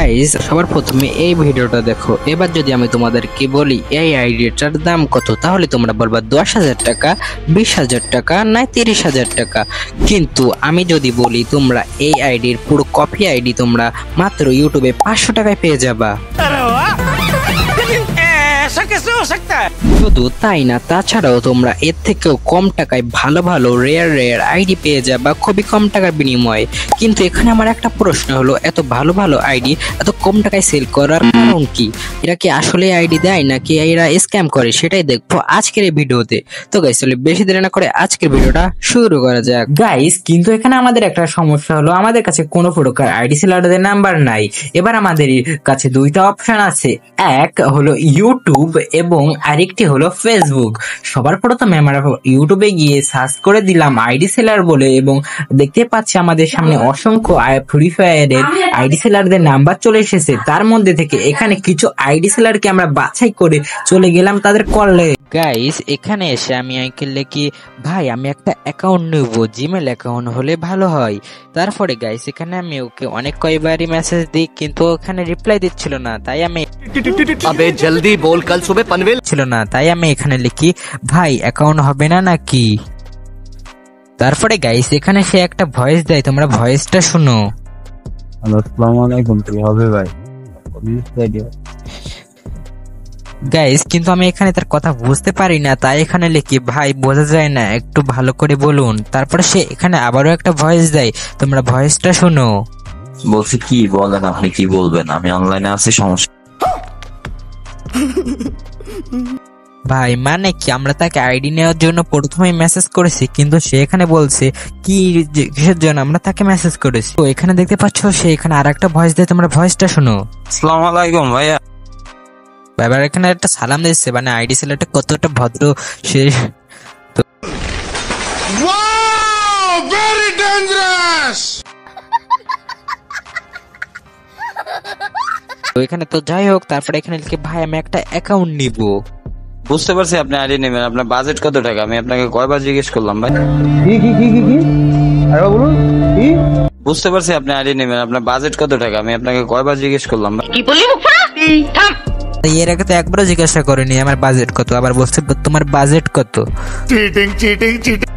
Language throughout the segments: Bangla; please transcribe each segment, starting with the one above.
গাইস সবার প্রথমে এই ভিডিওটা দেখো। এবার যদি আমি তোমাদেরকে বলি এই আইডিটার দাম কত, তাহলে তোমরা বলবা 10,000 টাকা, 20,000 টাকা, না 30,000 টাকা। কিন্তু আমি যদি বলি তোমরা এই আইডির পুরো কপি আইডি তোমরা মাত্র ইউটিউবে 500 টাকায় পেয়ে যাবা। শুধু তাই না, তাছাড়াও তোমরা এর থেকেও কম টাকায় ভালো ভালো রেয়ার আইডি পেয়ে যাবা খুবই কম টাকার বিনিময়ে। কিন্তু এখানে আমার একটা প্রশ্ন হলো, এত ভালো ভালো আইডি এত কম টাকায় সেল করার কারণ কি? এরা কি আসলে আইডি দেয় নাকি এরা স্ক্যাম করে, সেটাই দেখবো আজকের এই ভিডিওতে। তো গাইস চলে বেশি দেরি না করে আজকের ভিডিওটা শুরু করা যাক। গাইস কিন্তু এখানে আমাদের একটা সমস্যা হলো, আমাদের কাছে কোনো প্রকার আইডি সেলারদের নাম্বার নাই। এবার আমাদের কাছে দুইটা অপশন আছে, এক হলো ইউটিউব এবং আরেকটি হলো ফেসবুক। সবার প্রথমে আমরা ইউটিউবে গিয়ে সার্চ করে দিলাম আইডি সেলার বলে এবং দেখতে পাচ্ছি আমাদের সামনে অসংখ্য ফ্রি ফায়ারের আইডি সেলারদের নাম্বার চলে এসেছে। তার মধ্যে থেকে এখানে কিছু আইডি সেলারকে আমরা বাছাই করে চলে গেলাম তাদের কলে। গাইস এখানে এসে আমি আঙ্কেলকে কি ভাই আমি একটা অ্যাকাউন্ট নেব, জিমেল অ্যাকাউন্ট হলে ভালো হয়। তারপরে গাইস এখানে আমি ওকে অনেক কয়েকবারই মেসেজ দিই কিন্তু ওখানে রিপ্লাই দিচ্ছিল না, তাই আমি अबे जल्दी बोल कल सुबह पनवेल ছিল না, তাই আমি এখানে লিখি ভাই অ্যাকাউন্ট হবে না নাকি। তারপরে গাইস এখানে সে একটা ভয়েস দেয়, তোমরা ভয়েসটা শুনো। আসসালামু আলাইকুম, কি হবে ভাই? গাইস কিন্তু আমি এখানে তার কথা বুঝতে পারি না, তাই এখানে লিখি ভাই বোঝা যায় না, একটু ভালো করে বলুন। তারপরে সে এখানে আবারও একটা ভয়েস দেয়, তোমরা ভয়েসটা শুনো। বলছি কি বলেন, আপনি কি বলবেন? আমি অনলাইনে আছি, সমস্যা। ভাই মানে কি আমরা তাকে আইডি নেওয়ার জন্য প্রথমেই মেসেজ করেছি, কিন্তু সে এখানে বলছে কি কিসের জন্য আমরা তাকে মেসেজ করেছি। তো এখানে দেখতে পাচ্ছ সে এখানে আরেকটা ভয়েস দেয়, তোমরা ভয়েসটা শুনো। আসসালামু আলাইকুম ভাইয়া। এবার এখানে একটা সালাম দিচ্ছে, মানে আইডি সেলারটা কতটা ভদ্র সে। তো এখানে তো যাই হোক, তারপরে এখানে লিখে ভাই আমি একটা অ্যাকাউন্ট নিব। বুঝতে পারছি আপনি আইডি নেবেন, আপনার বাজেট কত টাকা? আমি আপনাকে কয়বার জিজ্ঞেস করলাম ভাই? কি আরে বলুন কি? বুঝতে পারছি আপনি আইডি নেবেন, আপনার বাজেট কত টাকা? আমি আপনাকে কয়বার জিজ্ঞেস করলাম ভাই? কি বললি মুখ ফাড়া? থাম। এর আগে তো একবারও জিজ্ঞাসা করিনি আমার বাজেট কত, আবার বলছে তোমার বাজেট কত।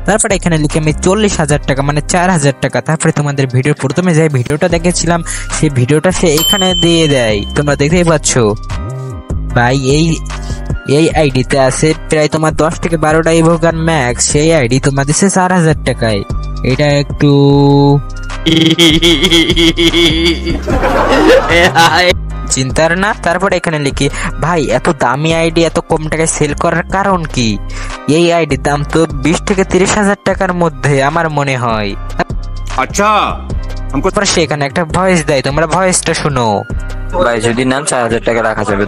তারপরে এখানে লিখে আমি 40,000 টাকা মানে 4,000 টাকা। তারপরে তোমাদের ভিডিওর প্রথমে যে ভিডিওটা দেখেছিলাম সেই ভিডিওটা সে এখানে দিয়ে দেয়, তোমরা দেখতেই পাচ্ছ। ভাই এই আইডিতে আছে প্রায় তোমার 10 থেকে 12টা ইভোগান ম্যাক্স, সেই আইডি তোমার দিচ্ছে 4,000 টাকায়। এটা একটু চিন্তার না। তারপরে এখানে লিখি ভাই এত দামি আইডি এত কম টাকায় সেল করার কারণ কি? এই আইডির দাম তো 20 থেকে 30,000 টাকার মধ্যে আমার মনে হয়। अच्छा তারপর সে এখানে একটা ভয়েস দেয়, তোমরা ভয়েসটা শুনো। ভাই যদি নেন 4,000 টাকা রাখা যাবে।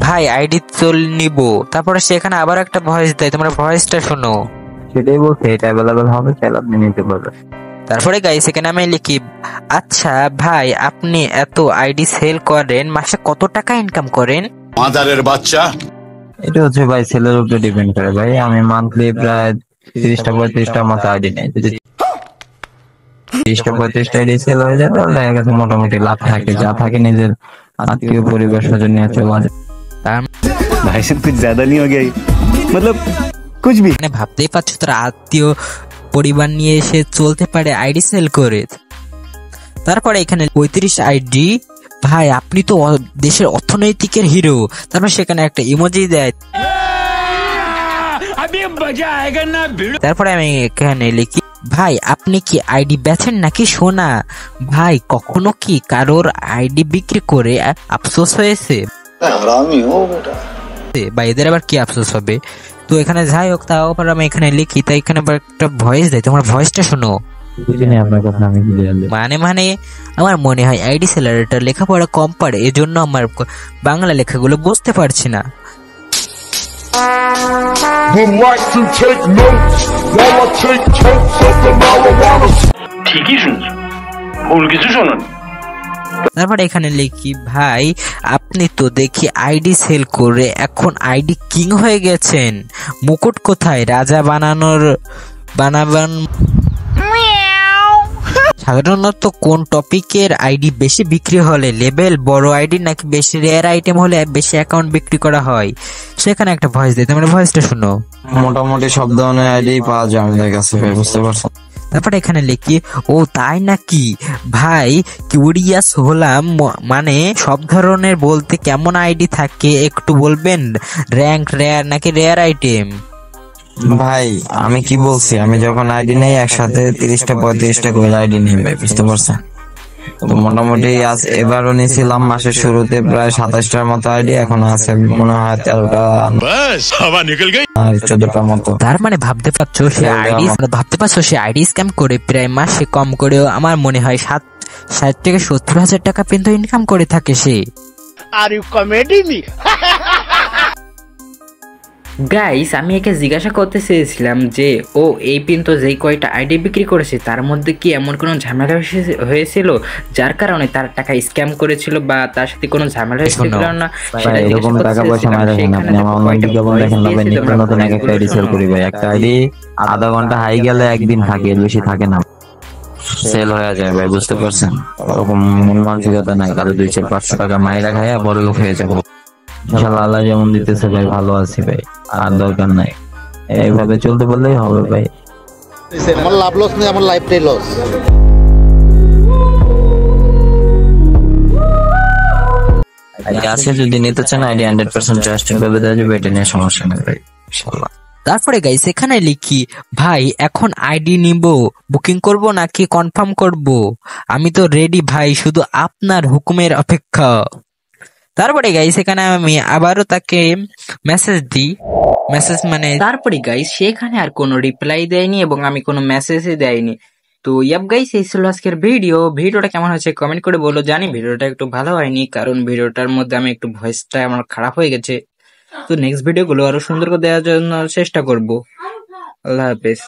ভাই আইডি তো নিব। তারপরে সে এখানে আবার একটা ভয়েস দেয়, তোমরা ভয়েসটা শুনো। সেটাই বলছে, এটা অ্যাভেলেবল হবে, চাইলে আপনি নিতে পারবেন। তারপরে গাইস এখানে আমি লিখি আচ্ছা ভাই আপনি এত আইডি সেল করেন, মাসে কত টাকা ইনকাম করেন? মাদারের বাচ্চা। এটা হচ্ছে ভাই সেলের উপরে ডিপেন্ড করে ভাই। আমি মান্থলি প্রায় 30-35টা মতো আইডি নেই। যদি 30-35টা আইডি সেল হয়ে যায় তাহলে দেখা গেছে মোটামুটি লাভ থাকে, যা থাকে নিজের আত্মীয় পরিবার স্বজন নিয়ে চলা যায়। भाई साहब कुछ ज्यादा नहीं हो गया ये? मतलब कुछ भी মানে ভাবতেই পারছো তারা আত্মীয় পরিবার নিয়ে এসে চলতে পারে আইডি সেল করে। তারপরে এখানে 35 আইডি, ভাই আপনি তো দেশের অর্থনৈতিকের হিরো। তারপর সেখানে একটা ইমোজি দেয়। তারপরে আমি এখানে লিখি ভাই আপনি কি আইডি বেচেন নাকি সোনা? ভাই কখনো কি কারোর আইডি বিক্রি করে আফসোস হয়েছে? বা এদের আবার কি আফসোস হবে? তো এখানে যাই হোক, তাও আবার আমি এখানে লিখি, তাই এখানে আবার একটা ভয়েস দেয়, তোমার ভয়েসটা শোনো। মানে আমার মনে হয় আইডি সেলারটা লেখাপড়া কম পারে, এজন্য আমার বাংলা লেখাগুলো বুঝতে পারছি না। ঠিকই শুনছো, ভুল কিছু শোনো। তারপরে এখানে লিখি ভাই আপনি তো দেখি আইডি সেল করে এখন আইডি কিং হয়ে গেছেন, মুকুট কোথায় রাজা বানাবার? সাধারণত কোন টপিকের আইডি বেশি বিক্রি হলে লেভেল বড় আইডি নাকি বেশি রেয়ার আইটেম হলে বেশি অ্যাকাউন্ট বিক্রি করা হয়? সেখানে একটা ভয়েস দিতে মানে ভয়েসটা শুনো। মোটামুটি সব ধরনের আইডি পাওয়া যায় আমাদের কাছে ভাই, বুঝতে পারছো? তারপরে এখানে লিখি, ও তাই নাকি ভাই, কিউরিয়াস হলাম, মানে সব ধরনের বলতে কেমন আইডি থাকে একটু বলবেন? র্যাঙ্ক, রেয়ার নাকি রেয়ার আইটেম? ভাই আমি কি বলছি, আমি যখন আইডি নেই একসাথে 30টা 35টা করে আইডি নেই ভাই, বুঝতে পারছেন? তো মোটামুটি আজ এবারও নিয়েছিলাম মাসের শুরুতে প্রায় 27টার মতো আইডি, এখন আছে মনে হয় 13টা আর 14টার মতো। তার মানে ভাবতে পারছো সে আইডি স্ক্যাম করে প্রায় মাসে কম করেও আমার মনে হয় 60 থেকে 70,000 টাকা পর্যন্ত ইনকাম করে থাকে সে। গাইস, আমি একে জিজ্ঞাসা করতে চেয়েছিলাম যে ও এই পর্যন্ত যেই কয়টা আইডি বিক্রি করেছে তার মধ্যে কি এমন কোনো ঝামেলা হয়েছিল যার কারণে তার টাকা স্ক্যাম করেছিল বা তার সাথে কোনো ঝামেলা হয়েছিল না? ভাই এরকম টাকা পয়সা মারা দেখেন আপনি, আমার অনলাইন বিজ্ঞাপন দেখেন না ভাই, নিত্য নতুন এক একটা আইডি সেল করি ভাই। একটা আইডি আধা ঘন্টা হাই গেলে একদিন থাকে, এর বেশি থাকে না, সেল হয়ে যায় ভাই, বুঝতে পারছেন? ওরকম মন মানসিকতা নাই কারো 200-500 টাকা মাইরা খাইয়া বড় লোক হয়ে যাবো। ইনশাল্লাহ আল্লাহ যেমন দিতেছে ভাই ভালো আছি ভাই, আর দরকার নাই, এইভাবে চলতে বললেই হবে ভাই। আমার লাভ লস নেই, আমার লাইফটাই লস। আইডি আছে, যদি নিতে চান আইডি 100% ট্রাস্টেড ভাবে দেওয়া যাবে, এটা নিয়ে সমস্যা নেই ভাই ইনশাল্লাহ। তারপরে গাইস এখানে লিখি, ভাই এখন আইডি নিব, বুকিং করব নাকি কনফার্ম করব? আমি তো রেডি ভাই, শুধু আপনার হুকুমের অপেক্ষা। তারপরে গাইস এখানে আমি আবারও তাকে মেসেজ দিই, তারপরে গাইস সেখানে আর কোনো রিপ্লাই দেয়নি এবং আমি কোনো মেসেজই দেয়নি। তো ইয়াপ গাইস, এই ছিল আজকের ভিডিওটা কেমন হয়েছে কমেন্ট করে বলো। জানি ভিডিওটা একটু ভালো হয়নি, কারণ ভিডিওটার মধ্যে আমি একটু ভয়েসটা আমার খারাপ হয়ে গেছে। তো নেক্সট ভিডিওগুলো আরো সুন্দর করে দেওয়ার জন্য চেষ্টা করব। আল্লাহ হাফেজ।